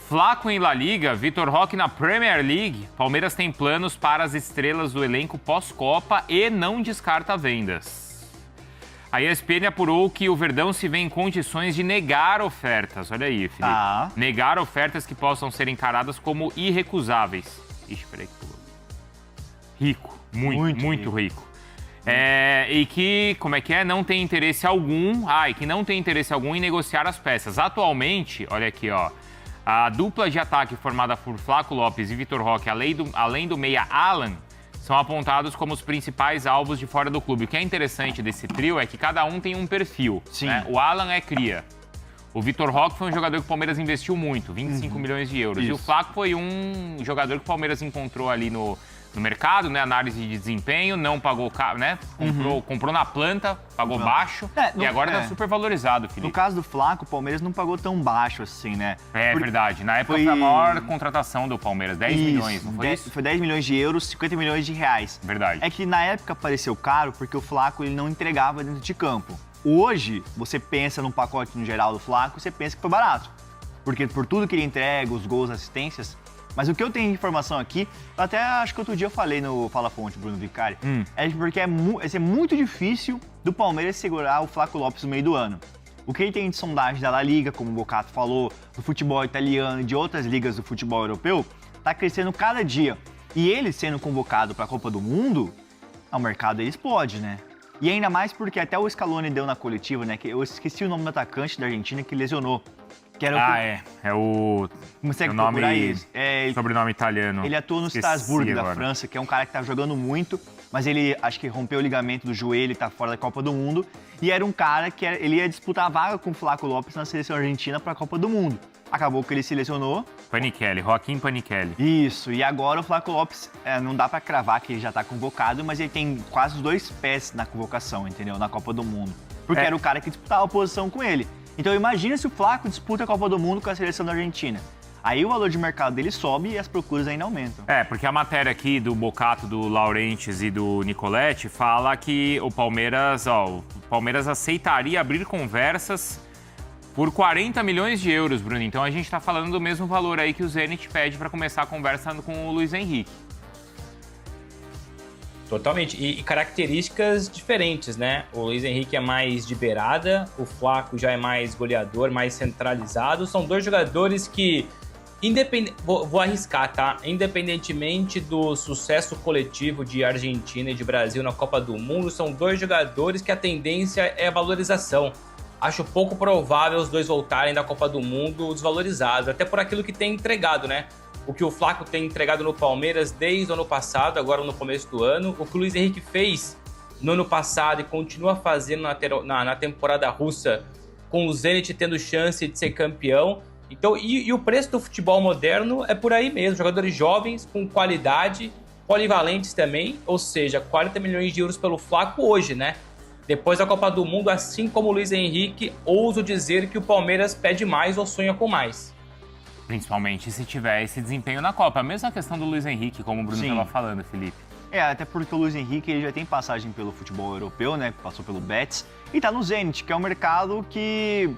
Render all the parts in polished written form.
Flaco em La Liga, Vitor Roque na Premier League. Palmeiras tem planos para as estrelas do elenco pós-Copa e não descarta vendas. A ESPN apurou que o Verdão se vê em condições de negar ofertas. Olha aí, Felipe. Negar ofertas que possam ser encaradas como irrecusáveis. Ixi, peraí que pulou. Rico, muito rico. E que, não tem interesse algum, e que não tem interesse algum em negociar as peças. Atualmente, olha aqui, ó, a dupla de ataque formada por Flaco Lopes e Vitor Roque, além do meia Alan, são apontados como os principais alvos de fora do clube. O que é interessante desse trio é que cada um tem um perfil. Sim. Né? O Alan é cria. O Vitor Roque foi um jogador que o Palmeiras investiu muito, 25 milhões de euros. Isso. E o Flaco foi um jogador que o Palmeiras encontrou ali no mercado, né? Análise de desempenho, não pagou caro, né? Comprou na planta, pagou baixo e agora tá super valorizado, Felipe. No caso do Flaco, o Palmeiras não pagou tão baixo assim, né? Verdade. Na época foi a maior contratação do Palmeiras, 10 milhões, não foi isso? Foi 10 milhões de euros, 50 milhões de reais. Verdade. É que na época pareceu caro porque o Flaco ele não entregava dentro de campo. Hoje, você pensa num pacote no geral do Flaco, você pensa que foi barato. Porque por tudo que ele entrega, os gols, assistências. Mas o que eu tenho de informação aqui, eu até acho que outro dia eu falei no Fala Fonte, Bruno Vicari, é porque vai ser muito difícil do Palmeiras segurar o Flaco Lopes no meio do ano. O que ele tem de sondagem da La Liga, como o Bocato falou, do futebol italiano e de outras ligas do futebol europeu, tá crescendo cada dia. E ele sendo convocado para a Copa do Mundo, o mercado ele explode, né? E ainda mais porque até o Scaloni deu na coletiva, né? Que eu esqueci o nome do atacante da Argentina que lesionou. Que era o nome, sobrenome italiano. Ele atuou no Strasbourg, da França, que é um cara que tá jogando muito, mas ele acho que rompeu o ligamento do joelho e tá fora da Copa do Mundo. E era um cara que ele ia disputar a vaga com o Flaco Lopes na seleção argentina para a Copa do Mundo. Acabou que ele se lesionou. Panichelli, Joaquim Panichelli. Isso, e agora o Flaco Lopes, não dá para cravar que ele já tá convocado, mas ele tem quase os 2 pés na convocação, entendeu? Na Copa do Mundo. Porque era o cara que disputava a posição com ele. Então imagina se o Flaco disputa a Copa do Mundo com a seleção da Argentina. Aí o valor de mercado dele sobe e as procuras ainda aumentam. Porque a matéria aqui do Bocato, do Laurentiis e do Nicoletti fala que o Palmeiras aceitaria abrir conversas por 40 milhões de euros, Bruno. Então a gente está falando do mesmo valor aí que o Zenit pede para começar a conversa com o Luiz Henrique. Totalmente. E características diferentes, né? O Luiz Henrique é mais de beirada, o Flaco já é mais goleador, mais centralizado. São dois jogadores que, vou arriscar, tá? Independentemente do sucesso coletivo de Argentina e de Brasil na Copa do Mundo, são dois jogadores que a tendência é valorização. Acho pouco provável os dois voltarem da Copa do Mundo desvalorizados, até por aquilo que tem entregado, né? O que o Flaco tem entregado no Palmeiras desde o ano passado, agora no começo do ano. O que o Luiz Henrique fez no ano passado e continua fazendo na temporada russa, com o Zenit tendo chance de ser campeão. Então, e o preço do futebol moderno é por aí mesmo. Jogadores jovens, com qualidade, polivalentes também. Ou seja, 40 milhões de euros pelo Flaco hoje, né? Depois da Copa do Mundo, assim como o Luiz Henrique, ouso dizer que o Palmeiras pede mais ou sonha com mais. Principalmente se tiver esse desempenho na Copa. A mesma questão do Luiz Henrique, como o Bruno estava falando, Felipe. Até porque o Luiz Henrique ele já tem passagem pelo futebol europeu, né? Passou pelo Betis. E tá no Zenit, que é um mercado que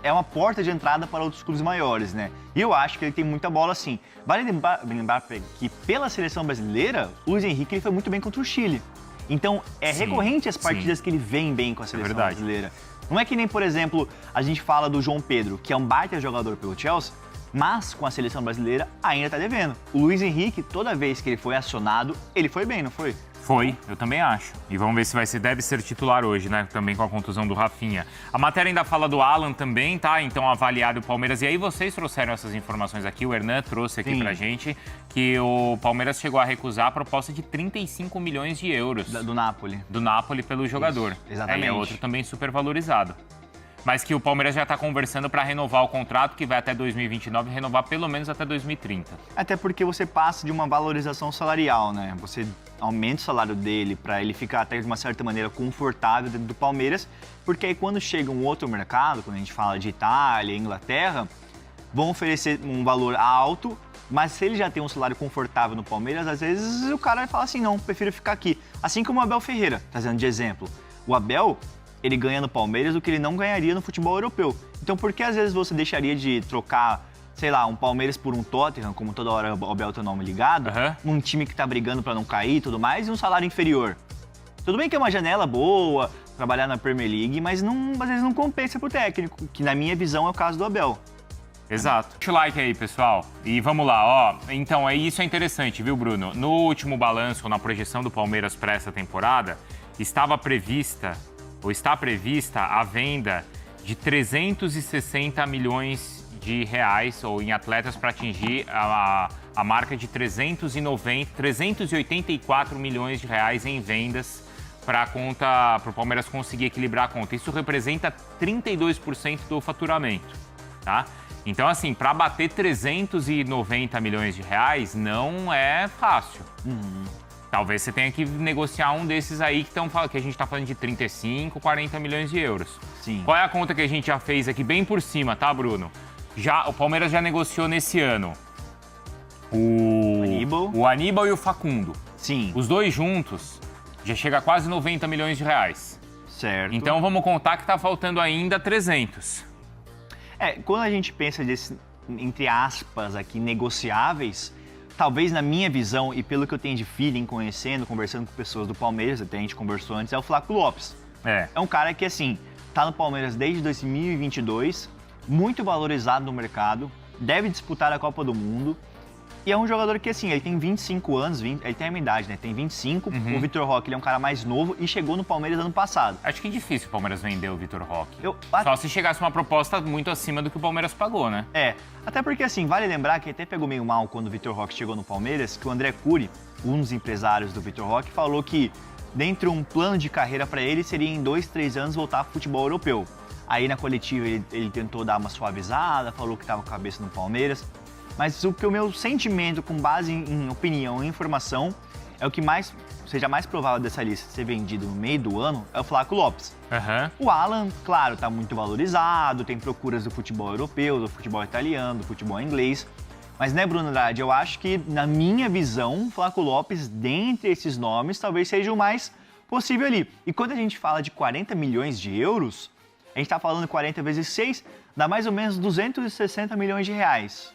é uma porta de entrada para outros clubes maiores, né? E eu acho que ele tem muita bola, sim. Vale lembrar que pela seleção brasileira, o Luiz Henrique ele foi muito bem contra o Chile. Então, recorrente as partidas que ele vem bem com a seleção brasileira. Não é que nem, por exemplo, a gente fala do João Pedro, que é um baita jogador pelo Chelsea, mas com a seleção brasileira ainda tá devendo. O Luiz Henrique, toda vez que ele foi acionado, ele foi bem, não foi? Foi, eu também acho. E vamos ver se deve ser titular hoje, né? Também com a contusão do Rafinha. A matéria ainda fala do Alan também, tá? Então avaliado o Palmeiras. E aí vocês trouxeram essas informações aqui, o Hernan trouxe aqui pra gente, que o Palmeiras chegou a recusar a proposta de 35 milhões de euros. Do Napoli. Do Napoli pelo jogador. Isso, exatamente. É outro também super valorizado. Mas que o Palmeiras já está conversando para renovar o contrato, que vai até 2029 e renovar pelo menos até 2030. Até porque você passa de uma valorização salarial, né? Você aumenta o salário dele para ele ficar até de uma certa maneira confortável dentro do Palmeiras, porque aí quando chega um outro mercado, quando a gente fala de Itália, Inglaterra, vão oferecer um valor alto, mas se ele já tem um salário confortável no Palmeiras, às vezes o cara vai falar assim, não, prefiro ficar aqui. Assim como o Abel Ferreira, trazendo de exemplo. O Abel, ele ganha no Palmeiras o que ele não ganharia no futebol europeu. Então por que às vezes você deixaria de trocar sei lá, um Palmeiras por um Tottenham, como toda hora o Abel tem o nome ligado, num time que tá brigando pra não cair e tudo mais, e um salário inferior. Tudo bem que é uma janela boa, trabalhar na Premier League, mas às vezes não compensa pro técnico, que na minha visão é o caso do Abel. Exato. Deixa o like aí, pessoal. E vamos lá, ó. Então, isso é interessante, viu, Bruno? No último balanço, na projeção do Palmeiras para essa temporada, está prevista a venda de 360 milhões de reais, ou em atletas, para atingir a marca de 384 milhões de reais em vendas para o Palmeiras conseguir equilibrar a conta. Isso representa 32% do faturamento, tá? Então, assim, para bater 390 milhões de reais não é fácil. Talvez você tenha que negociar um desses aí que a gente está falando de 35, 40 milhões de euros. Sim. Qual é a conta que a gente já fez aqui bem por cima, tá, Bruno? O Palmeiras já negociou nesse ano o Aníbal e o Facundo. Sim. Os dois juntos já chega a quase 90 milhões de reais. Certo. Então vamos contar que tá faltando ainda 300. Quando a gente pensa desse, entre aspas, aqui, negociáveis, talvez na minha visão e pelo que eu tenho de feeling, conversando com pessoas do Palmeiras, até a gente conversou antes, é o Flaco Lopes. É um cara que, assim, tá no Palmeiras desde 2022, muito valorizado no mercado, deve disputar a Copa do Mundo. E é um jogador que, assim, ele tem 25 anos, ele tem a minha idade, né? Tem 25. O Vitor Roque, ele é um cara mais novo e chegou no Palmeiras ano passado. Acho que é difícil o Palmeiras vender o Vitor Roque. Só se chegasse uma proposta muito acima do que o Palmeiras pagou, né? Até porque, assim, vale lembrar que até pegou meio mal quando o Vitor Roque chegou no Palmeiras, que o André Cury, um dos empresários do Vitor Roque, falou que dentro de um plano de carreira para ele seria em 2, 3 anos voltar pro futebol europeu. Aí na coletiva ele tentou dar uma suavizada, falou que tava com a cabeça no Palmeiras. Mas o meu sentimento, com base em opinião e informação, é o que seja mais provável dessa lista ser vendido no meio do ano, é o Flaco Lopes. O Alan, claro, está muito valorizado, tem procuras do futebol europeu, do futebol italiano, do futebol inglês. Mas, né, Bruno Andrade, eu acho que, na minha visão, o Flaco Lopes, dentre esses nomes, talvez seja o mais possível ali. E quando a gente fala de 40 milhões de euros, a gente está falando 40 vezes 6, dá mais ou menos 260 milhões de reais.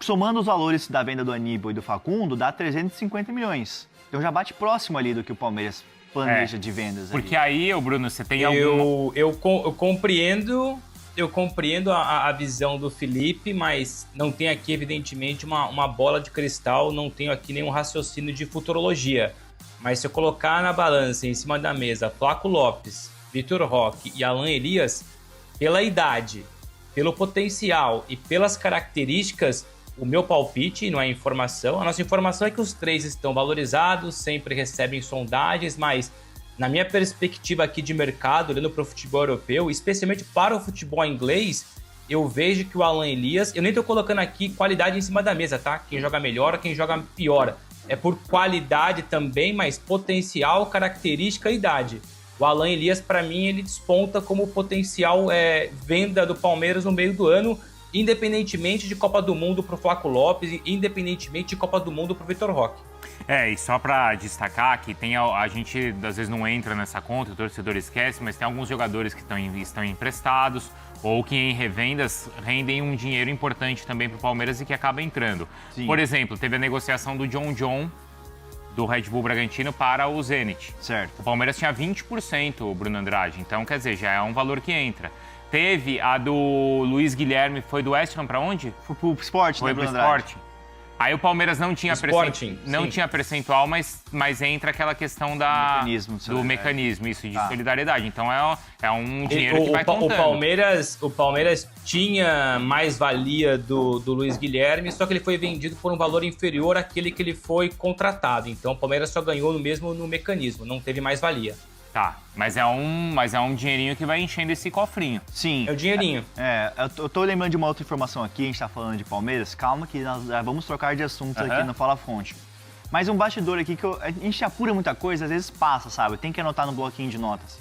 Somando os valores da venda do Aníbal e do Facundo, dá 350 milhões. Então já bate próximo ali do que o Palmeiras planeja de vendas. Porque aí, Bruno, você tem eu compreendo a visão do Felipe, mas não tem aqui, evidentemente, uma bola de cristal, não tenho aqui nenhum raciocínio de futurologia. Mas se eu colocar na balança, em cima da mesa, Flaco Lopes, Vitor Roque e Alan Elias, pela idade, pelo potencial e pelas características, o meu palpite, não é informação, a nossa informação é que os três estão valorizados, sempre recebem sondagens, mas na minha perspectiva aqui de mercado, olhando para o futebol europeu, especialmente para o futebol inglês, eu vejo que o Alan Elias, eu nem estou colocando aqui qualidade em cima da mesa, tá? Quem joga melhor, quem joga pior. É por qualidade também, mas potencial, característica e idade. O Alan Elias, para mim, ele desponta como potencial venda do Palmeiras no meio do ano, independentemente de Copa do Mundo para o Flaco Lopes, independentemente de Copa do Mundo para o Vitor Roque. E só para destacar que a gente às vezes não entra nessa conta, o torcedor esquece, mas tem alguns jogadores que estão emprestados ou que em revendas rendem um dinheiro importante também para o Palmeiras e que acaba entrando. Sim. Por exemplo, teve a negociação do John do Red Bull Bragantino para o Zenit. Certo. O Palmeiras tinha 20%, o Bruno Andrade, então quer dizer, já é um valor que entra. Teve a do Luiz Guilherme, foi do West Ham para onde? Foi pro Sport, foi né, pro Sport. Aí o Palmeiras não tinha percentual, mas entra aquela questão do mecanismo, isso, de solidariedade. Então é um dinheiro que vai contando. O Palmeiras tinha mais valia do Luiz Guilherme, só que ele foi vendido por um valor inferior àquele que ele foi contratado. Então o Palmeiras só ganhou no mecanismo, não teve mais valia. Tá, mas é um dinheirinho que vai enchendo esse cofrinho. Sim. É o dinheirinho. Eu tô lembrando de uma outra informação aqui, a gente tá falando de Palmeiras, calma que nós vamos trocar de assunto aqui no Fala Fonte. Mas um bastidor aqui que a gente apura muita coisa, às vezes passa, sabe? Tem que anotar no bloquinho de notas.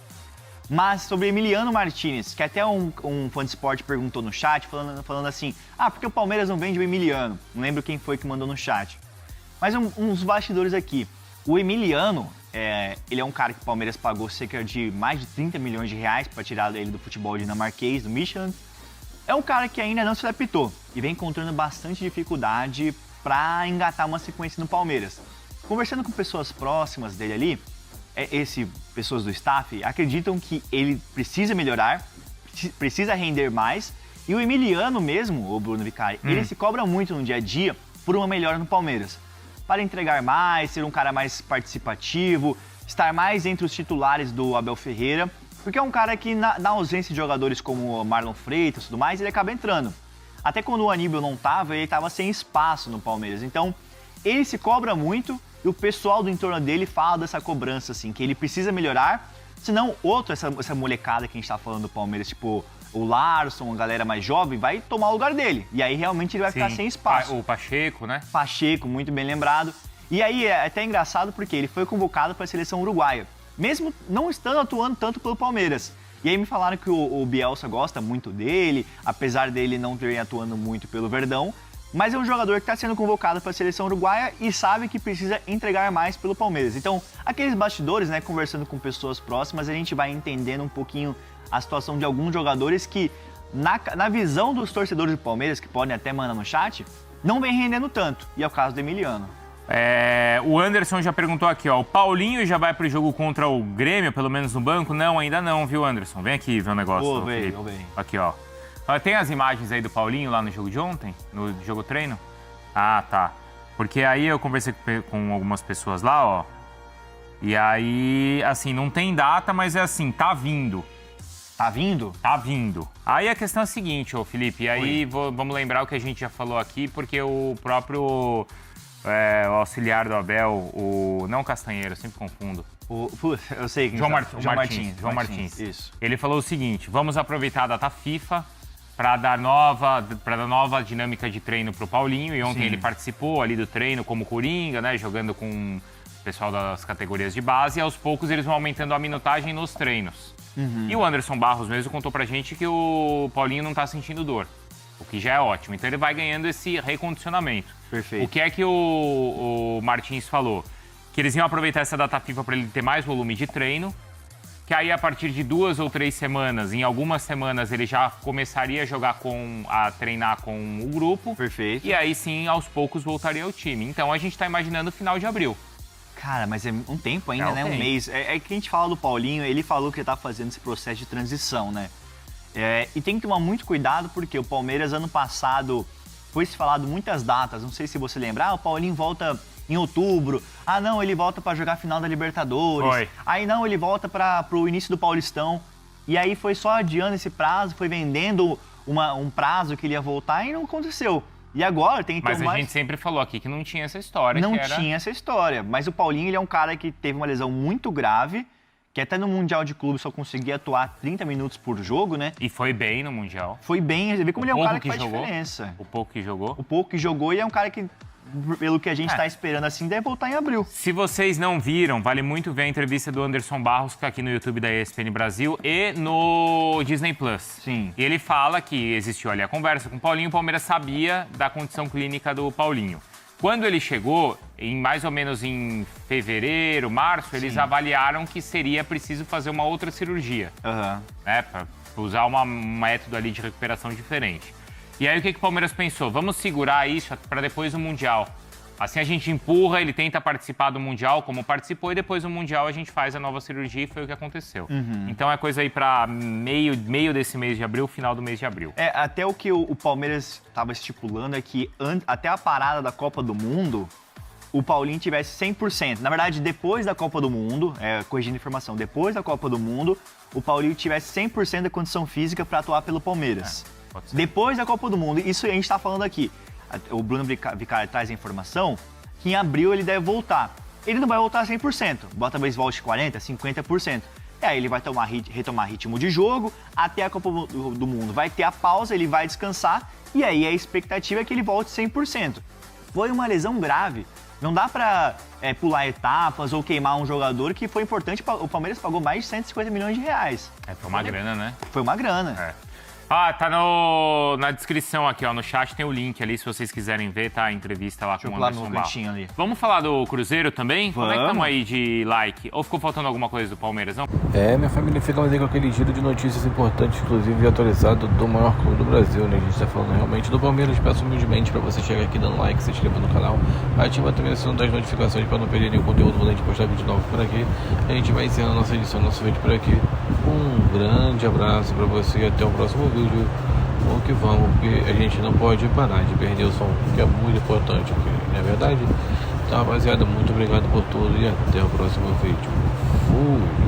Mas sobre Emiliano Martinez, que até um fã de esporte perguntou no chat, falando assim, por que o Palmeiras não vende o Emiliano? Não lembro quem foi que mandou no chat. Mas uns bastidores aqui. O Emiliano, ele é um cara que o Palmeiras pagou cerca de mais de 30 milhões de reais para tirar ele do futebol dinamarquês, do Michelin. É um cara que ainda não se adaptou. e vem encontrando bastante dificuldade para engatar uma sequência no Palmeiras. Conversando com pessoas próximas dele ali, pessoas do staff acreditam que ele precisa melhorar, precisa render mais, e o Emiliano mesmo, o Bruno Vicari, ele se cobra muito no dia a dia por uma melhora no Palmeiras. Para entregar mais, ser um cara mais participativo, estar mais entre os titulares do Abel Ferreira, porque é um cara que na ausência de jogadores como Marlon Freitas e tudo mais, ele acaba entrando. Até quando o Aníbal não estava, ele estava sem espaço no Palmeiras. Então, ele se cobra muito e o pessoal do entorno dele fala dessa cobrança, assim, que ele precisa melhorar, senão essa molecada que a gente tá falando do Palmeiras, tipo o Larson, a galera mais jovem, vai tomar o lugar dele. E aí realmente ele vai ficar sem espaço. O Pacheco, né? Pacheco, muito bem lembrado. E aí é até engraçado porque ele foi convocado para a seleção uruguaia, mesmo não estando atuando tanto pelo Palmeiras. E aí me falaram que o Bielsa gosta muito dele, apesar dele não ter atuando muito pelo Verdão, mas é um jogador que está sendo convocado para a seleção uruguaia e sabe que precisa entregar mais pelo Palmeiras. Então, aqueles bastidores, né, conversando com pessoas próximas, a gente vai entendendo um pouquinho a situação de alguns jogadores que, na visão dos torcedores do Palmeiras, que podem até mandar no chat, não vem rendendo tanto. E é o caso do Emiliano. O Anderson já perguntou aqui, ó, o Paulinho já vai pro jogo contra o Grêmio, pelo menos no banco? Não, ainda não, viu, Anderson? Vem aqui ver um negócio. Veio. Aqui, ó. Tem as imagens aí do Paulinho lá no jogo de ontem? No jogo treino? Ah, tá. Porque aí eu conversei com algumas pessoas lá, ó. E aí, assim, não tem data, mas é assim, tá vindo. Tá vindo? Tá vindo. Aí a questão é a seguinte, ô Felipe, e aí vamos lembrar o que a gente já falou aqui, porque o próprio o auxiliar do Abel, não Castanheira, eu sempre confundo. Eu sei quem João Martins. Isso. Ele falou o seguinte, vamos aproveitar a data FIFA para dar nova dinâmica de treino pro Paulinho, e ontem ele participou ali do treino como coringa, né, jogando com o pessoal das categorias de base, e aos poucos eles vão aumentando a minutagem nos treinos. E o Anderson Barros mesmo contou pra gente que o Paulinho não tá sentindo dor, o que já é ótimo. Então ele vai ganhando esse recondicionamento. Perfeito. O que é que o Martins falou? Que eles iam aproveitar essa data FIFA para ele ter mais volume de treino, que aí a partir de 2 ou 3 semanas, em algumas semanas ele já começaria a treinar com o grupo. Perfeito. E aí sim, aos poucos voltaria ao time. Então a gente tá imaginando o final de abril. Cara, mas é um tempo ainda, né? Um mês. É que a gente fala do Paulinho, ele falou que ele tá fazendo esse processo de transição, né? E tem que tomar muito cuidado, porque o Palmeiras, ano passado, foi se falado muitas datas. Não sei se você lembra. O Paulinho volta em outubro. Não, ele volta para jogar a final da Libertadores. Foi. Aí não, ele volta pro início do Paulistão. E aí foi só adiando esse prazo, foi vendendo um prazo que ele ia voltar e não aconteceu. E agora tem que Mas a gente sempre falou aqui que não tinha essa história. Tinha essa história. Mas o Paulinho, ele é um cara que teve uma lesão muito grave, que até no Mundial de Clube só conseguia atuar 30 minutos por jogo, né? E foi bem no Mundial. Foi bem, você vê como ele é um cara que faz jogou, diferença. O pouco que jogou. O pouco que jogou, e é um cara que, pelo que a gente tá esperando assim, deve voltar em abril. Se vocês não viram, vale muito ver a entrevista do Anderson Barros, que tá aqui no YouTube da ESPN Brasil e no Disney Plus. Sim. E ele fala que existiu ali a conversa com o Paulinho, o Palmeiras sabia da condição clínica do Paulinho. Quando ele chegou, mais ou menos em fevereiro, março, eles avaliaram que seria preciso fazer uma outra cirurgia. Né, para usar um método ali de recuperação diferente. E aí o que o Palmeiras pensou? Vamos segurar isso para depois do Mundial. Assim a gente empurra, ele tenta participar do Mundial como participou, e depois do Mundial a gente faz a nova cirurgia, e foi o que aconteceu. Então é coisa aí para meio desse mês de abril, final do mês de abril. Até o que o Palmeiras estava estipulando é que até a parada da Copa do Mundo, o Paulinho tivesse 100%. Na verdade, depois da Copa do Mundo, corrigindo a informação, depois da Copa do Mundo, o Paulinho tivesse 100% da condição física para atuar pelo Palmeiras. Depois da Copa do Mundo, isso a gente está falando aqui. O Bruno Vicari traz a informação que em abril ele deve voltar. Ele não vai voltar 100%, talvez volte 40%, 50%. E aí ele vai retomar ritmo de jogo, até a Copa do Mundo vai ter a pausa, ele vai descansar, e aí a expectativa é que ele volte 100%. Foi uma lesão grave. Não dá pra pular etapas ou queimar um jogador que foi importante. O Palmeiras pagou mais de 150 milhões de reais. Foi uma grana, né? Foi uma grana. Ah, tá na descrição aqui, ó. No chat tem o link ali, se vocês quiserem ver, tá? A entrevista lá com o lá Anderson no Barros. cantinho ali. Vamos falar do Cruzeiro também? Como é que Vamos. estamos aí de like? Ou ficou faltando alguma coisa do Palmeiras, não? Minha família fica mais aí com aquele giro de notícias importantes, inclusive e atualizado do maior clube do Brasil, né? A gente tá falando realmente do Palmeiras. Peço humildemente pra você chegar aqui dando like, se inscreva no canal, ativa também o sininho das notificações pra não perder nenhum conteúdo quando a gente postar vídeo novo por aqui. A gente vai encerrando a nossa edição, nosso vídeo por aqui. Um grande abraço pra você e até o próximo vídeo. Vamos que vamos, porque a gente não pode parar de perder o som, que é muito importante aqui, não é verdade? Então, rapaziada, muito obrigado por tudo e até o próximo vídeo. Fui!